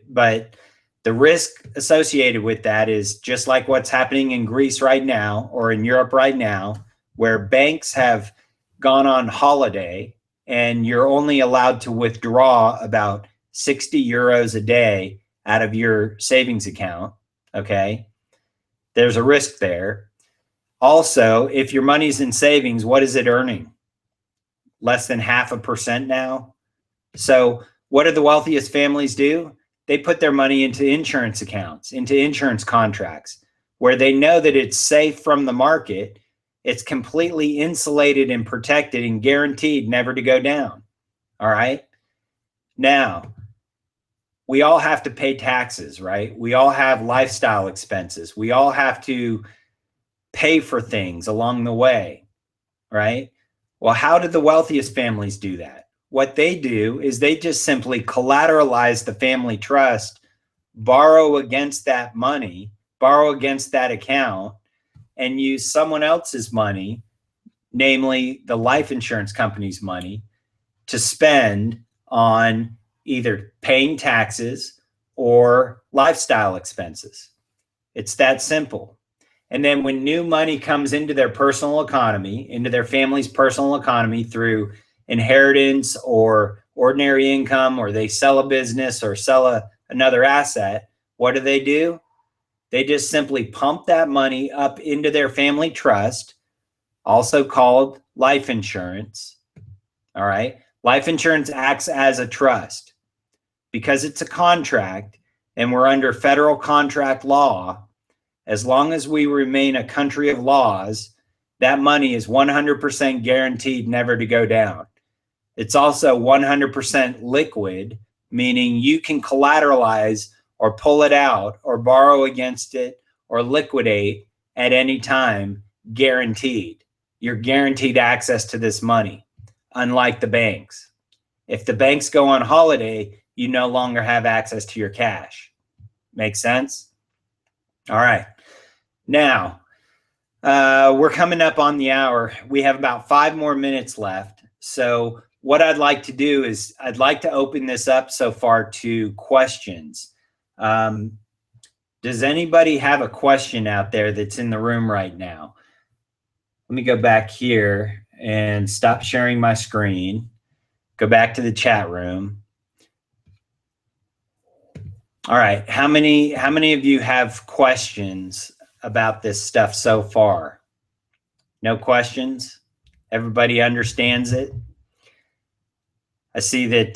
But the risk associated with that is just like what's happening in Greece right now or in Europe right now, where banks have gone on holiday and you're only allowed to withdraw about 60 euros a day out of your savings account. Okay. There's a risk there. Also, if your money's in savings, what is it earning? Less than 0.5% now. So what do the wealthiest families do? They put their money into insurance accounts, into insurance contracts, where they know that it's safe from the market. It's completely insulated and protected and guaranteed never to go down. All right. Now, we all have to pay taxes, right? We all have lifestyle expenses. We all have to pay for things along the way, right? Well, how do the wealthiest families do that? What they do is they just simply collateralize the family trust, borrow against that money, borrow against that account, and use someone else's money, namely the life insurance company's money, to spend on either paying taxes or lifestyle expenses. It's that simple. And then when new money comes into their personal economy, into their family's personal economy through inheritance or ordinary income, or they sell a business or sell another asset, what do? They just simply pump that money up into their family trust, also called life insurance. All right. Life insurance acts as a trust because it's a contract and we're under federal contract law. As long as we remain a country of laws, that money is 100% guaranteed never to go down. It's also 100% liquid, meaning you can collateralize or pull it out or borrow against it or liquidate at any time, guaranteed. You're guaranteed access to this money, unlike the banks. If the banks go on holiday, you no longer have access to your cash. Make sense? All right. Now, we're coming up on the hour. We have about 5 more minutes left. So what I'd like to do is I'd like to open this up so far to questions. Does anybody have a question out there that's in the room right now? Let me go back here and stop sharing my screen. Go back to the chat room. All right. How many of you have questions about this stuff so far? No questions? Everybody understands it? I see that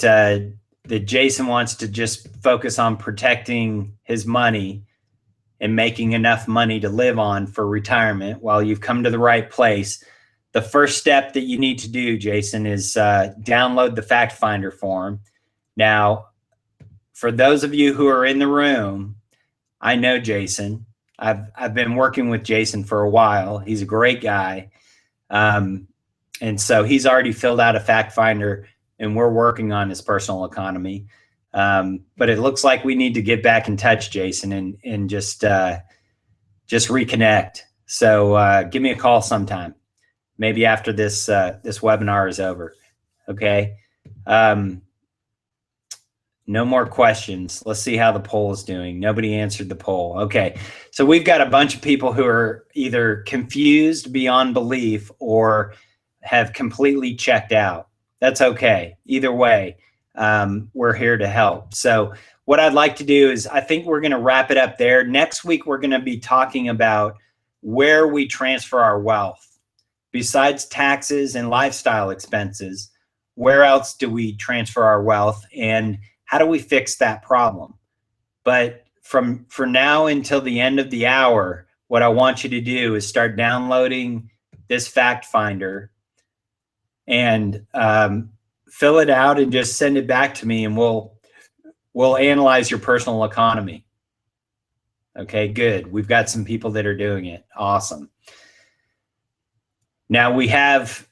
that Jason wants to just focus on protecting his money and making enough money to live on for retirement. While you've come to the right place, the first step that you need to do, Jason, is download the Fact Finder form. Now, for those of you who are in the room, I know Jason. I've been working with Jason for a while. He's a great guy. And so he's already filled out a Fact Finder and we're working on his personal economy. But it looks like we need to get back in touch, Jason, and just reconnect. So give me a call sometime, maybe after this webinar is over. Okay. No more questions. Let's see how the poll is doing. Nobody answered the poll. Okay. So we've got a bunch of people who are either confused beyond belief or have completely checked out. That's okay. Either way, we're here to help. So what I'd like to do is, I think we're going to wrap it up there. Next week, we're going to be talking about where we transfer our wealth. Besides taxes and lifestyle expenses, where else do we transfer our wealth, and how do we fix that problem? But for now until the end of the hour, what I want you to do is start downloading this fact finder and fill it out and just send it back to me, and we'll analyze your personal economy. Okay, good. We've got some people that are doing it. Awesome. Now we have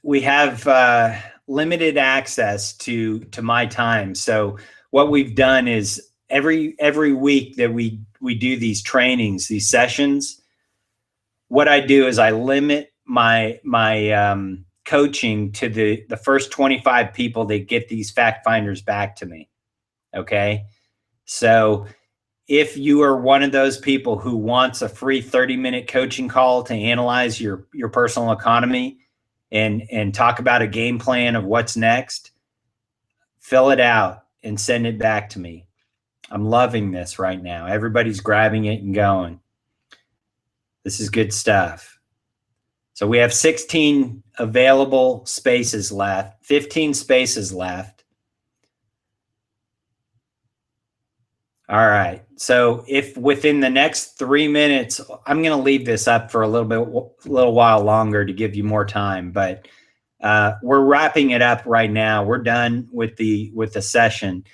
limited access to my time. So what we've done is every week that we do these trainings, these sessions, what I do is I limit my coaching to the first 25 people that get these fact finders back to me. Okay. So if you are one of those people who wants a free 30-minute coaching call to analyze your personal economy and talk about a game plan of what's next, fill it out and send it back to me. I'm loving this right now. Everybody's grabbing it and going. This is good stuff. So we have 16 available spaces left, 15 spaces left. All right. So if within the next 3 minutes, I'm going to leave this up for a little while longer to give you more time, but we're wrapping it up right now. We're done with the session.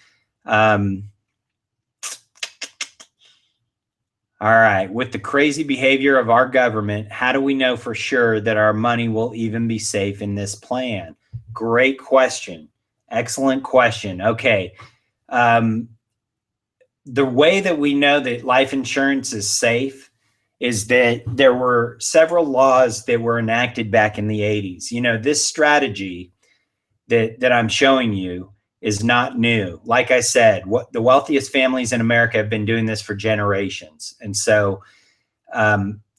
All right. With the crazy behavior of our government, how do we know for sure that our money will even be safe in this plan? Great question. Excellent question. Okay. The way that we know that life insurance is safe is that there were several laws that were enacted back in the 80s. You know, this strategy that I'm showing you is not new. Like I said, the wealthiest families in America have been doing this for generations. And so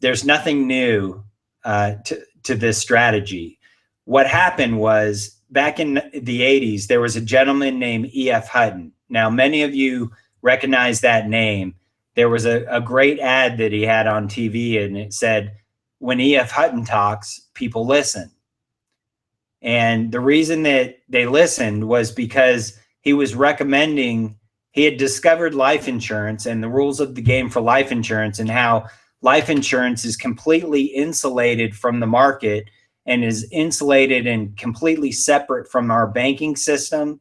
there's nothing new to this strategy. What happened was back in the 80s, there was a gentleman named E.F. Hutton. Now, many of you recognize that name. There was a great ad that he had on TV, and it said, when E.F. Hutton talks, people listen. And the reason that they listened was because he was recommending, he had discovered life insurance and the rules of the game for life insurance, and how life insurance is completely insulated from the market and is insulated and completely separate from our banking system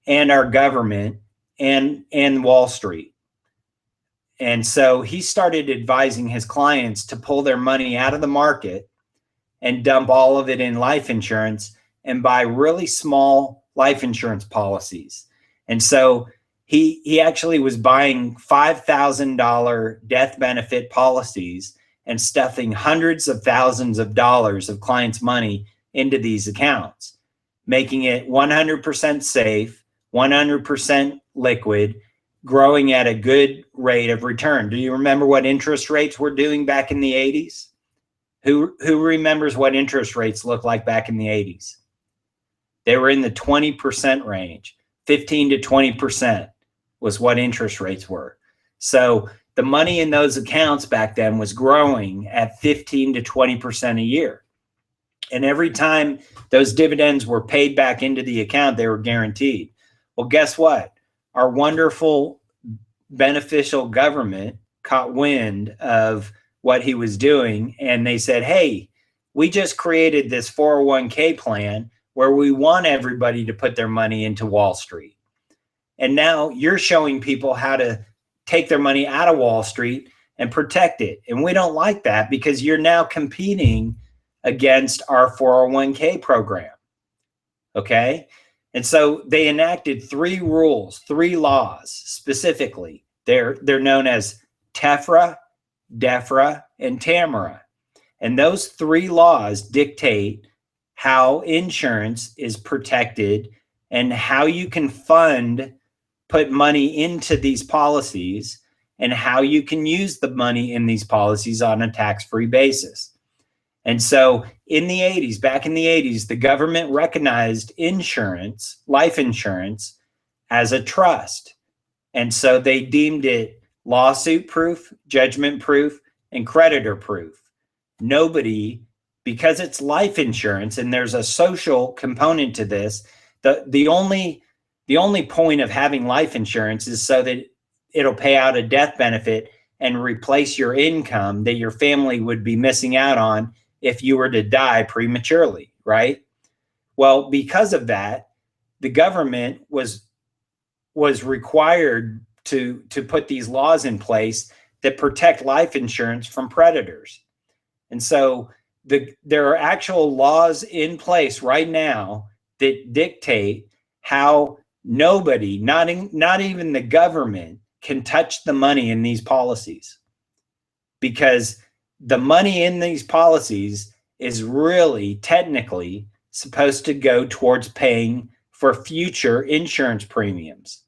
and our government and Wall Street. And so he started advising his clients to pull their money out of the market and dump all of it in life insurance and buy really small life insurance policies. And so he actually was buying $5,000 death benefit policies and stuffing hundreds of thousands of dollars of clients' money into these accounts, making it 100% safe, 100% liquid, growing at a good rate of return. Do you remember what interest rates were doing back in the 80s? Who remembers what interest rates looked like back in the 80s? They were in the 20% range. 15 to 20% was what interest rates were. So the money in those accounts back then was growing at 15 to 20% a year. And every time those dividends were paid back into the account, they were guaranteed. Well, guess what? Our wonderful, beneficial government caught wind of what he was doing, and they said, hey, we just created this 401k plan where we want everybody to put their money into Wall Street. And now you're showing people how to take their money out of Wall Street and protect it. And we don't like that because you're now competing against our 401k program. Okay? And so they enacted 3 rules, 3 laws specifically. They're known as TEFRA, DEFRA, and TAMRA. And those 3 laws dictate how insurance is protected and how you can put money into these policies, and how you can use the money in these policies on a tax-free basis. And so in the 80s, back in the 80s, the government recognized insurance, life insurance, as a trust. And so they deemed it lawsuit proof, judgment proof, and creditor proof. Nobody, because it's life insurance and there's a social component to this, the only point of having life insurance is so that it'll pay out a death benefit and replace your income that your family would be missing out on if you were to die prematurely, right? Well, because of that, the government was required to put these laws in place that protect life insurance from predators. And so there are actual laws in place right now that dictate how nobody, not even the government, can touch the money in these policies, because the money in these policies is really technically supposed to go towards paying for future insurance premiums.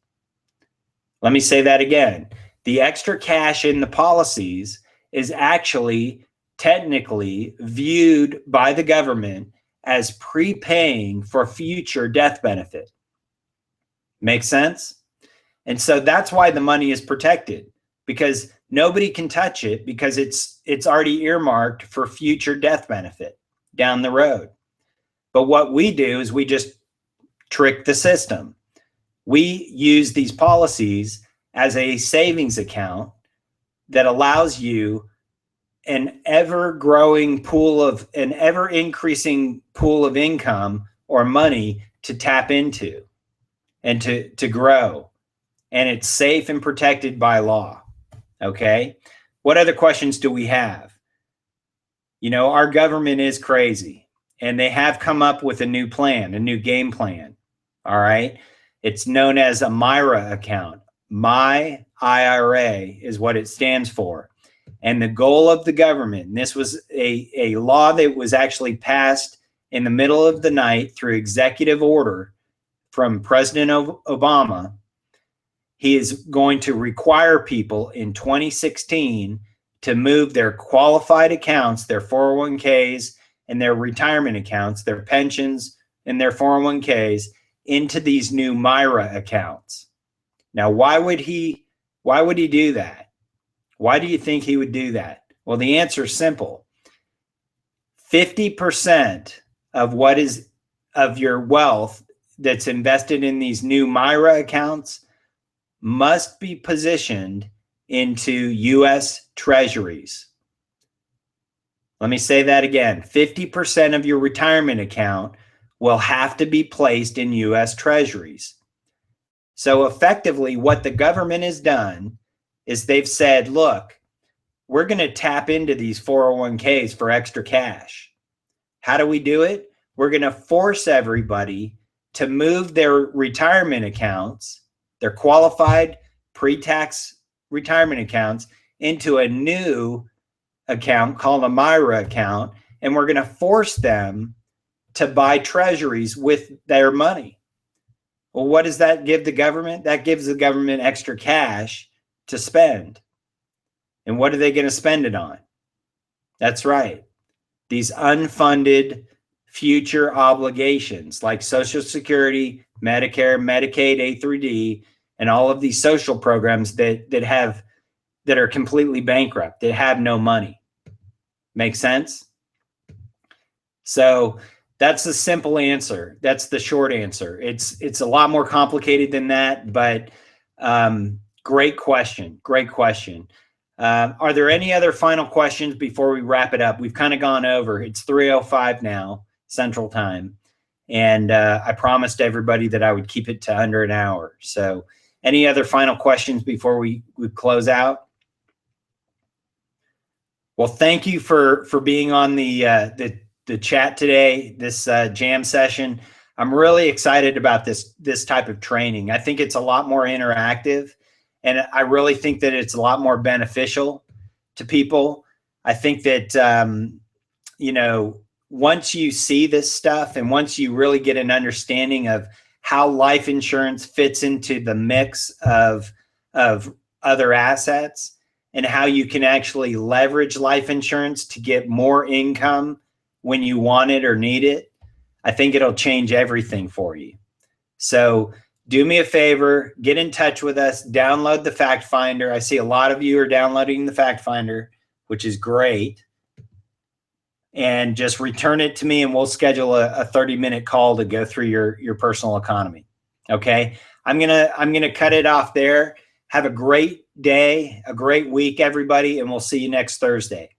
Let me say that again. The extra cash in the policies is actually technically viewed by the government as prepaying for future death benefit. Make sense? And so that's why the money is protected, because nobody can touch it, because it's already earmarked for future death benefit down the road. But what we do is we just trick the system. We use these policies as a savings account that allows you an ever-growing pool of, an ever-increasing pool of income or money to tap into and to grow. And it's safe and protected by law. Okay. What other questions do we have? You know, our government is crazy, and they have come up with a new plan, a new game plan. All right. It's known as a MIRA account. My IRA is what it stands for. And the goal of the government, and this was a law that was actually passed in the middle of the night through executive order from President Obama. He is going to require people in 2016 to move their qualified accounts, their 401ks and their retirement accounts, their pensions and their 401ks into these new MIRA accounts. Now, why would he do that? Why do you think he would do that? Well, the answer is simple. 50% of your wealth that's invested in these new MIRA accounts must be positioned into U.S. Treasuries. Let me say that again. 50% of your retirement account will have to be placed in U.S. Treasuries. So effectively, what the government has done is they've said, look, we're going to tap into these 401ks for extra cash. How do we do it? We're going to force everybody to move their retirement accounts, their qualified pre-tax retirement accounts, into a new account called a MIRA account, and we're going to force them to buy treasuries with their money. Well, what does that give the government? That gives the government extra cash to spend. And what are they going to spend it on? That's right. These unfunded future obligations like Social Security, Medicare, Medicaid, A through D, and all of these social programs that are completely bankrupt, that have no money. Make sense? So that's the simple answer. That's the short answer. It's a lot more complicated than that, but great question. Great question. Are there any other final questions before we wrap it up? We've kind of gone over. It's 3:05 now, Central Time. And I promised everybody that I would keep it to under an hour. So any other final questions before we close out? Well, thank you for being on the chat today, this jam session. I'm really excited about this type of training. I think it's a lot more interactive, and I really think that it's a lot more beneficial to people. I think that, you know, once you see this stuff and once you really get an understanding of how life insurance fits into the mix of other assets and how you can actually leverage life insurance to get more income when you want it or need it, I think it'll change everything for you. So do me a favor, get in touch with us, download the Fact Finder. I see a lot of you are downloading the Fact Finder, which is great. And just return it to me, and we'll schedule a 30-minute call to go through your personal economy. Okay. I'm gonna cut it off there. Have a great day, a great week, everybody, and we'll see you next Thursday.